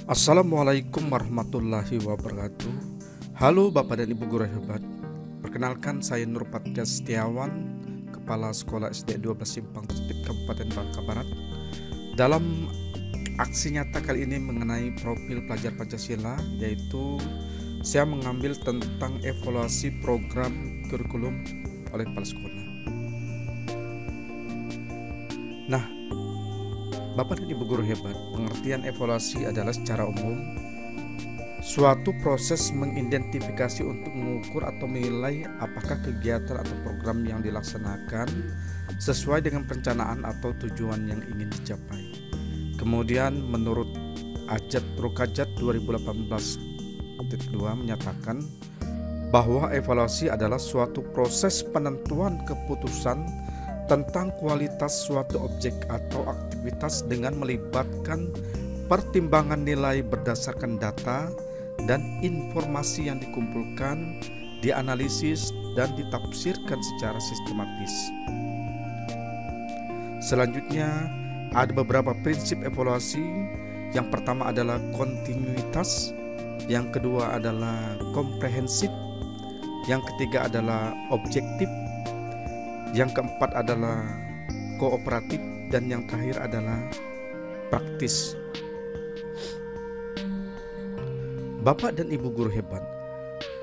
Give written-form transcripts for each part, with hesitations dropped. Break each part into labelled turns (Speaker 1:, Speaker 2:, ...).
Speaker 1: Assalamualaikum warahmatullahi wabarakatuh. Halo Bapak dan Ibu guru hebat. Perkenalkan, saya Nur Patria Setiawan, Kepala Sekolah SD 12 Simpang Tertib Kabupaten Bangka Barat. Dalam aksi nyata kali ini mengenai profil pelajar Pancasila, yaitu saya mengambil tentang evaluasi program kurikulum oleh kepala sekolah. Nah, Bapak dan Ibu guru hebat, pengertian evaluasi adalah secara umum suatu proses mengidentifikasi untuk mengukur atau menilai apakah kegiatan atau program yang dilaksanakan sesuai dengan perencanaan atau tujuan yang ingin dicapai. Kemudian menurut Rukajat 2018.2 menyatakan bahwa evaluasi adalah suatu proses penentuan keputusan tentang kualitas suatu objek atau aktivitas dengan melibatkan pertimbangan nilai berdasarkan data dan informasi yang dikumpulkan, dianalisis, dan ditafsirkan secara sistematis. Selanjutnya, ada beberapa prinsip evaluasi. Yang pertama adalah kontinuitas, yang kedua adalah komprehensif, yang ketiga adalah objektif, yang keempat adalah kooperatif, dan yang terakhir adalah praktis. Bapak dan Ibu guru hebat,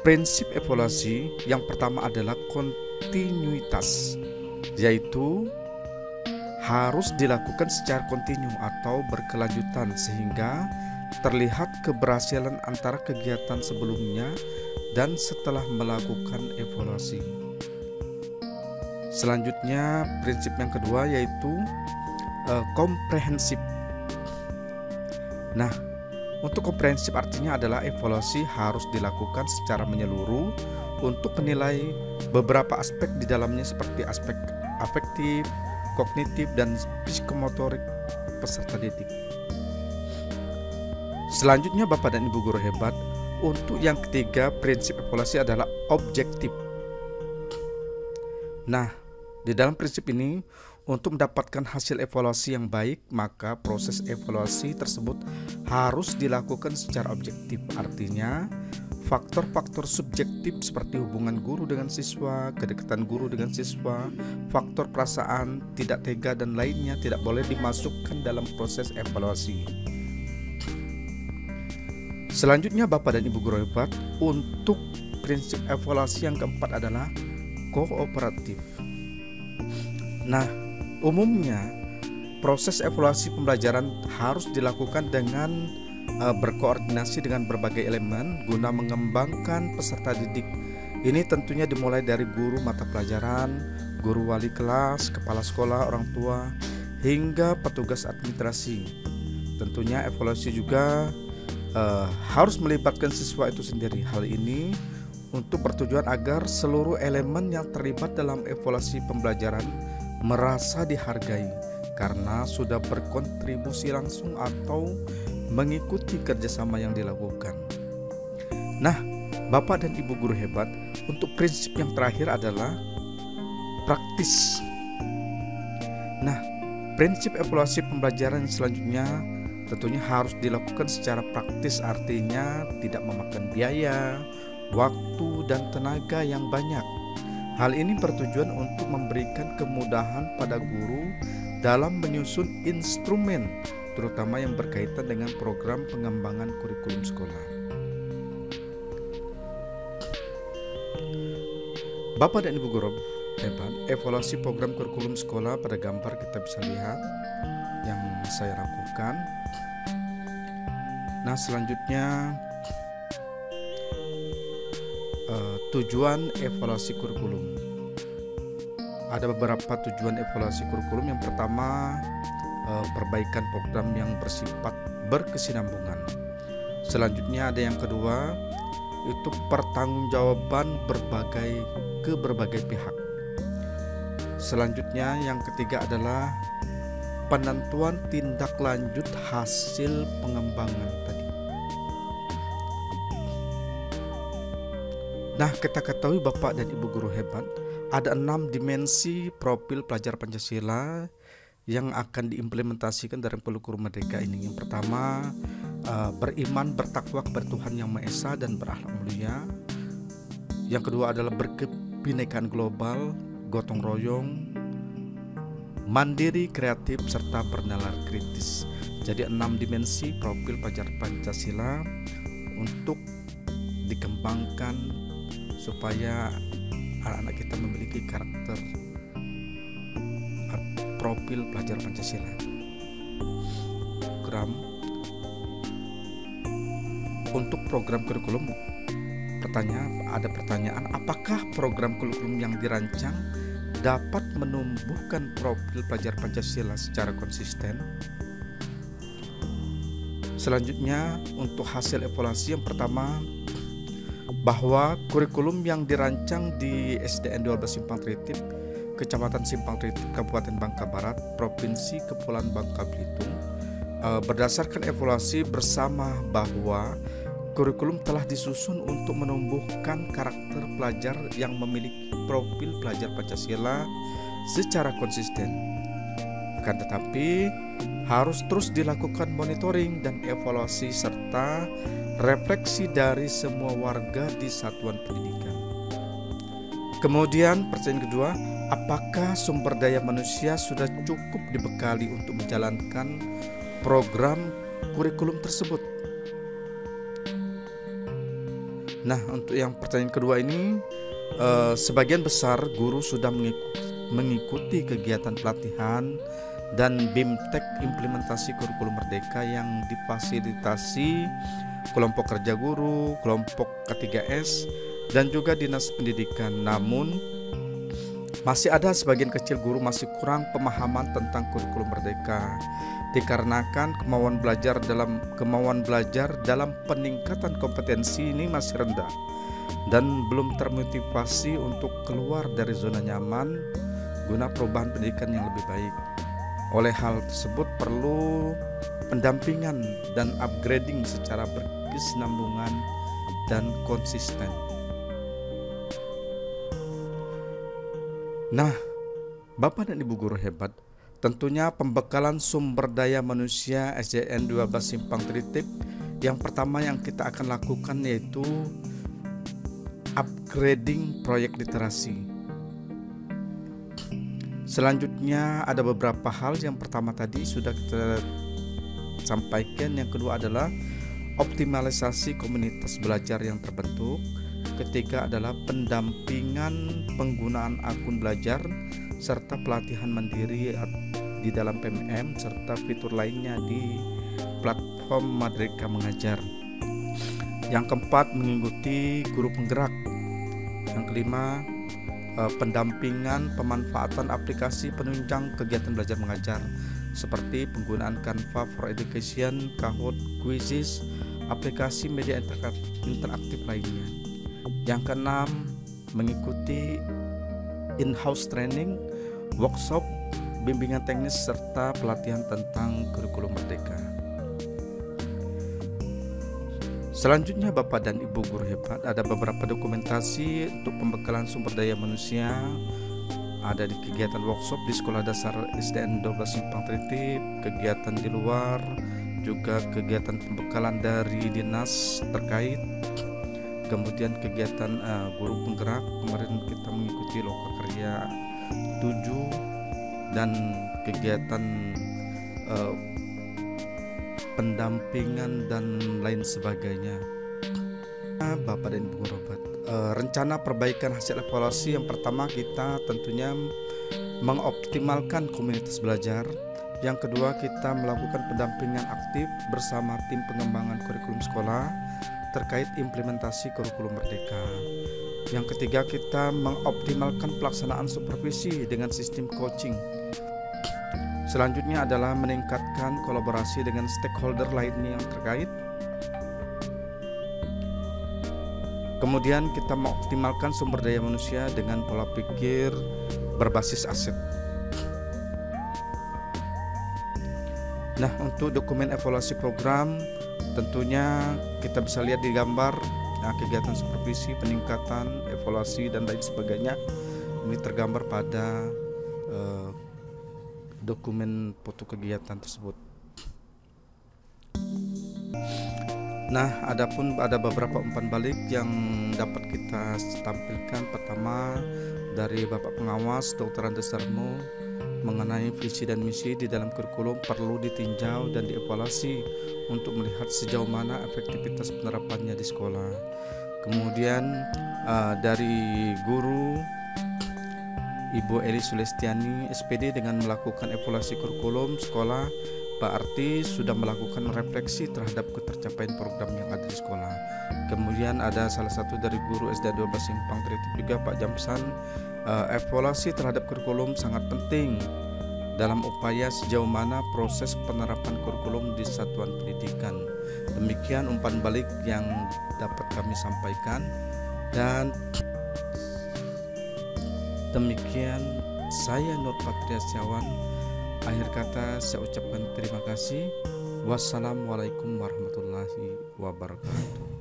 Speaker 1: prinsip evaluasi yang pertama adalah kontinuitas, yaitu harus dilakukan secara kontinu atau berkelanjutan sehingga terlihat keberhasilan antara kegiatan sebelumnya dan setelah melakukan evaluasi. Selanjutnya, prinsip yang kedua yaitu komprehensif. Nah, untuk komprehensif artinya adalah evaluasi harus dilakukan secara menyeluruh untuk menilai beberapa aspek di dalamnya seperti aspek afektif, kognitif, dan psikomotorik peserta didik. Selanjutnya, Bapak dan Ibu guru hebat, untuk yang ketiga prinsip evaluasi adalah objektif. Nah, di dalam prinsip ini, untuk mendapatkan hasil evaluasi yang baik, maka proses evaluasi tersebut harus dilakukan secara objektif. Artinya, faktor-faktor subjektif seperti hubungan guru dengan siswa, kedekatan guru dengan siswa, faktor perasaan, tidak tega, dan lainnya tidak boleh dimasukkan dalam proses evaluasi. Selanjutnya, Bapak dan Ibu guru hebat, untuk prinsip evaluasi yang keempat adalah kooperatif. Nah, umumnya proses evaluasi pembelajaran harus dilakukan dengan berkoordinasi dengan berbagai elemen guna mengembangkan peserta didik. Ini tentunya dimulai dari guru mata pelajaran, guru wali kelas, kepala sekolah, orang tua, hingga petugas administrasi. Tentunya evaluasi juga harus melibatkan siswa itu sendiri. Hal ini untuk bertujuan agar seluruh elemen yang terlibat dalam evaluasi pembelajaran merasa dihargai karena sudah berkontribusi langsung atau mengikuti kerjasama yang dilakukan. Nah, Bapak dan Ibu guru hebat, untuk prinsip yang terakhir adalah praktis. Nah, prinsip evaluasi pembelajaran selanjutnya tentunya harus dilakukan secara praktis, artinya tidak memakan biaya, waktu, dan tenaga yang banyak. Hal ini bertujuan untuk memberikan kemudahan pada guru dalam menyusun instrumen, terutama yang berkaitan dengan program pengembangan kurikulum sekolah. Bapak dan Ibu guru hebat, evaluasi program kurikulum sekolah pada gambar kita bisa lihat yang saya lakukan. Nah, selanjutnya tujuan evaluasi kurikulum. Ada beberapa tujuan evaluasi kurikulum. Yang pertama, perbaikan program yang bersifat berkesinambungan. Selanjutnya ada yang kedua, itu pertanggungjawaban ke berbagai pihak. Selanjutnya yang ketiga adalah penentuan tindak lanjut hasil pengembangan tadi. Nah, kita ketahui Bapak dan Ibu guru hebat, ada 6 dimensi profil pelajar Pancasila yang akan diimplementasikan dalam kurikulum Merdeka ini. Yang pertama, beriman, bertakwa kepada Tuhan Yang Maha Esa dan berakhlak mulia. Yang kedua adalah berkebinekaan global, gotong royong, mandiri, kreatif, serta bernalar kritis. Jadi 6 dimensi profil pelajar Pancasila untuk dikembangkan supaya anak-anak kita memiliki karakter profil pelajar Pancasila. Untuk program kurikulum, ada pertanyaan, apakah program kurikulum yang dirancang dapat menumbuhkan profil pelajar Pancasila secara konsisten? Selanjutnya, untuk hasil evaluasi yang pertama, bahwa kurikulum yang dirancang di SDN 12 Simpang Tritip, Kecamatan Simpang Tritip, Kabupaten Bangka Barat, Provinsi Kepulauan Bangka Belitung, berdasarkan evaluasi bersama bahwa kurikulum telah disusun untuk menumbuhkan karakter pelajar yang memiliki profil pelajar Pancasila secara konsisten. Akan tetapi, harus terus dilakukan monitoring dan evaluasi serta refleksi dari semua warga di satuan pendidikan. Kemudian pertanyaan kedua, apakah sumber daya manusia sudah cukup dibekali untuk menjalankan program kurikulum tersebut? Nah, untuk yang pertanyaan kedua ini, sebagian besar guru sudah mengikuti kegiatan pelatihan dan BIMTEK implementasi kurikulum merdeka yang difasilitasi kelompok kerja guru, kelompok K3S, dan juga Dinas Pendidikan. Namun masih ada sebagian kecil guru masih kurang pemahaman tentang kurikulum merdeka dikarenakan kemauan belajar dalam peningkatan kompetensi ini masih rendah dan belum termotivasi untuk keluar dari zona nyaman guna perubahan pendidikan yang lebih baik. Oleh hal tersebut perlu pendampingan dan upgrading secara berkesinambungan dan konsisten. Nah, Bapak dan Ibu guru hebat, tentunya pembekalan sumber daya manusia SDN 12 Simpang Tritip yang pertama yang kita akan lakukan yaitu upgrading proyek literasi. Selanjutnya ada beberapa hal. Yang pertama tadi sudah kita sampaikan. Yang kedua adalah optimalisasi komunitas belajar yang terbentuk. Ketiga adalah pendampingan penggunaan akun belajar serta pelatihan mandiri di dalam PMM serta fitur lainnya di platform Merdeka Mengajar. Yang keempat, mengikuti guru penggerak. Yang kelima, pendampingan pemanfaatan aplikasi penunjang kegiatan belajar mengajar seperti penggunaan Canva for Education, Kahoot, Quizzes, aplikasi media interaktif lainnya. Yang keenam, mengikuti in-house training, workshop, bimbingan teknis serta pelatihan tentang kurikulum merdeka. Selanjutnya Bapak dan Ibu guru hebat, ada beberapa dokumentasi untuk pembekalan sumber daya manusia. Ada di kegiatan workshop di Sekolah Dasar SDN 12 Simpang Tritip, kegiatan di luar, juga kegiatan pembekalan dari dinas terkait. Kemudian kegiatan guru penggerak, kemarin kita mengikuti Lokakarya 7 dan kegiatan pendampingan dan lain sebagainya. Bapak dan Ibu guru hebat, rencana perbaikan hasil evaluasi yang pertama kita tentunya mengoptimalkan komunitas belajar. Yang kedua, kita melakukan pendampingan aktif bersama tim pengembangan kurikulum sekolah terkait implementasi kurikulum merdeka. Yang ketiga, kita mengoptimalkan pelaksanaan supervisi dengan sistem coaching. Selanjutnya adalah meningkatkan kolaborasi dengan stakeholder lainnya yang terkait. Kemudian kita mengoptimalkan sumber daya manusia dengan pola pikir berbasis aset. Nah, untuk dokumen evaluasi program tentunya kita bisa lihat di gambar kegiatan supervisi, peningkatan, evaluasi dan lain sebagainya. Ini tergambar pada dokumen foto kegiatan tersebut. Nah, adapun ada beberapa umpan balik yang dapat kita tampilkan. Pertama, dari Bapak Pengawas Dr. Andes Darmo mengenai visi dan misi di dalam kurikulum perlu ditinjau dan dievaluasi untuk melihat sejauh mana efektivitas penerapannya di sekolah. Kemudian dari guru Ibu Eli Sulestiani SPD dengan melakukan evaluasi kurikulum sekolah, berarti sudah melakukan refleksi terhadap ketercapaian program yang ada di sekolah. Kemudian ada salah satu dari guru SD 12 Simpang Tritik juga, Pak Jamsan, evaluasi terhadap kurikulum sangat penting dalam upaya sejauh mana proses penerapan kurikulum di satuan pendidikan. Demikian umpan balik yang dapat kami sampaikan, dan demikian saya Nur Patria Setiawan. Akhir kata saya ucapkan terima kasih. Wassalamualaikum warahmatullahi wabarakatuh.